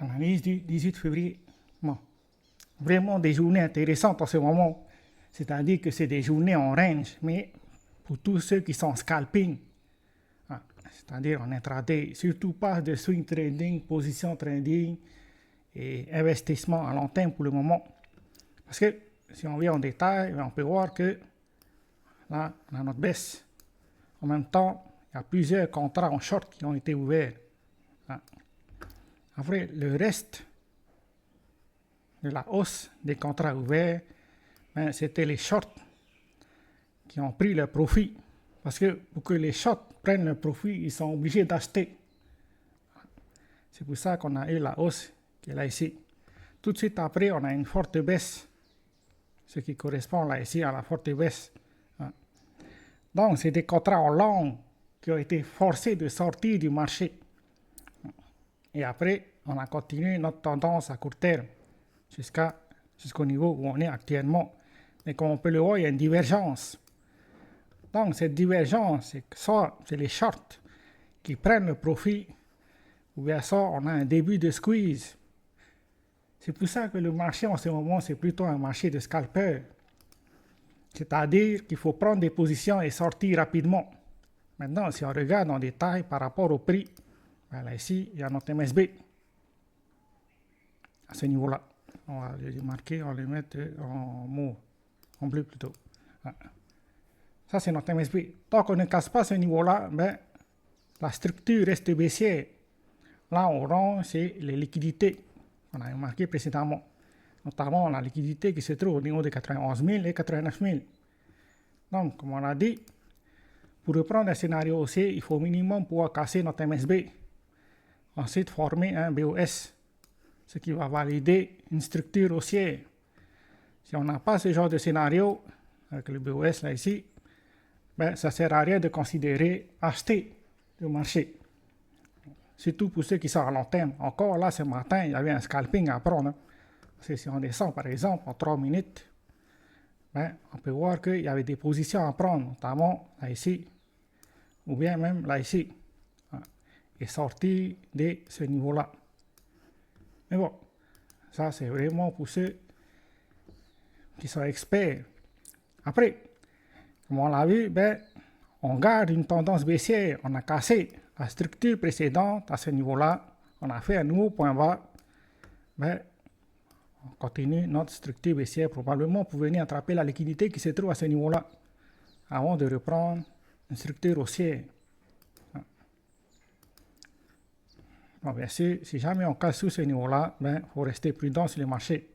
Analyse du 18 février. Bon. Vraiment des journées intéressantes en ce moment. C'est-à-dire que c'est des journées en range, mais pour tous ceux qui sont scalping, c'est-à-dire en intraday, surtout pas de swing trading, position trading et investissement à long terme pour le moment. Parce que si on vient en détail, on peut voir que là, on a notre baisse. En même temps, il y a plusieurs contrats en short qui ont été ouverts. Après, le reste de la hausse des contrats ouverts, c'était les shorts qui ont pris le profit. Parce que pour que les shorts prennent le profit, ils sont obligés d'acheter. C'est pour ça qu'on a eu la hausse qui est là ici. Tout de suite après, on a une forte baisse, ce qui correspond là ici à la forte baisse. Donc, c'est des contrats en long qui ont été forcés de sortir du marché. Et après, on a continué notre tendance à court terme jusqu'au niveau où on est actuellement. Mais comme on peut le voir, il y a une divergence. Donc, cette divergence, c'est que soit c'est les shorts qui prennent le profit, ou bien soit on a un début de squeeze. C'est pour ça que le marché en ce moment, c'est plutôt un marché de scalpers. C'est-à-dire qu'il faut prendre des positions et sortir rapidement. Maintenant, si on regarde en détail par rapport au prix, là ici, il y a notre MSB. À ce niveau-là. On va le marquer, on va le mettre en mauve, en bleu plutôt. Ça, c'est notre MSB. Tant qu'on ne casse pas ce niveau-là, la structure reste baissière. Là, en orange, c'est les liquidités qu'on a marquées précédemment. Notamment la liquidité qui se trouve au niveau de 91 000 et 89 000. Donc, comme on a dit, pour reprendre un scénario haussier, il faut au minimum pouvoir casser notre MSB. Ensuite, former un BOS, ce qui va valider une structure haussière. Si on n'a pas ce genre de scénario, avec le BOS là ici, ça ne sert à rien de considérer acheter le marché. Surtout pour ceux qui sont à long terme. Encore là, ce matin, il y avait un scalping à prendre. Parce que si on descend, par exemple, en 3 minutes, on peut voir qu'il y avait des positions à prendre, notamment là ici, ou bien même là ici, et sortir de ce niveau-là. Mais bon, ça c'est vraiment pour ceux qui sont experts. Après, comme on l'a vu, on garde une tendance baissière. On a cassé la structure précédente à ce niveau-là. On a fait un nouveau point bas. On continue notre structure baissière probablement pour venir attraper la liquidité qui se trouve à ce niveau-là avant de reprendre une structure haussière. Bon, bien sûr, si jamais on casse sous ce niveau-là, faut rester prudent sur le marché.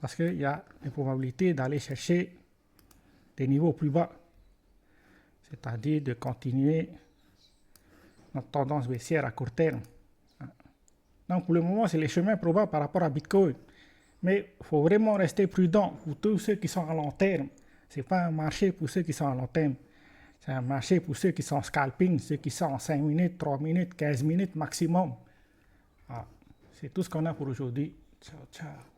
Parce qu'il y a des probabilités d'aller chercher des niveaux plus bas. C'est-à-dire de continuer notre tendance baissière à court terme. Donc pour le moment, c'est les chemins probables par rapport à Bitcoin. Mais il faut vraiment rester prudent pour tous ceux qui sont à long terme. Ce n'est pas un marché pour ceux qui sont à long terme. C'est un marché pour ceux qui sont scalping, ceux qui sont en 5 minutes, 3 minutes, 15 minutes maximum. C'est tout ce qu'on a pour aujourd'hui. Ciao, ciao.